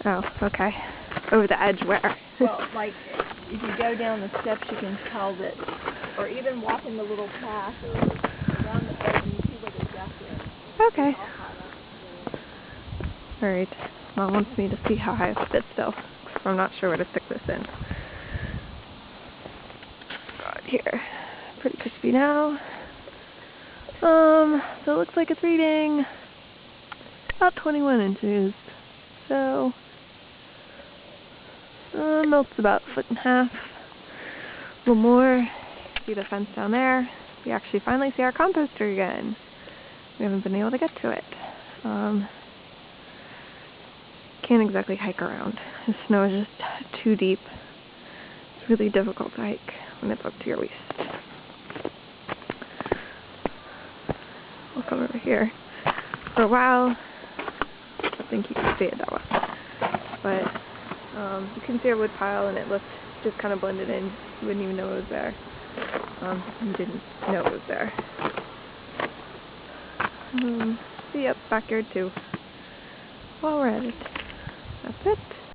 Oh, okay. Over the edge where? Well, like, if you go down the steps, you can tell that, or even walking the little path or around the bed, and you see where the deck is. Okay. Alright. Mom wants me to see how high I sit still, so I'm not sure where to stick this in. Right here. Pretty crispy now. So it looks like it's reading about 21 inches. So, milt's about 1.5 feet. A little more. See the fence down there. We actually finally see our composter again. We haven't been able to get to it. Can't exactly hike around. The snow is just too deep. It's really difficult to hike when it's up to your waist. I'll come over here. For a while, I think you can see it that well. But you can see our wood pile, and it looked just kind of blended in. You wouldn't even know it was there. You didn't know it was there. See, yep, backyard too. While we're at it, that's it.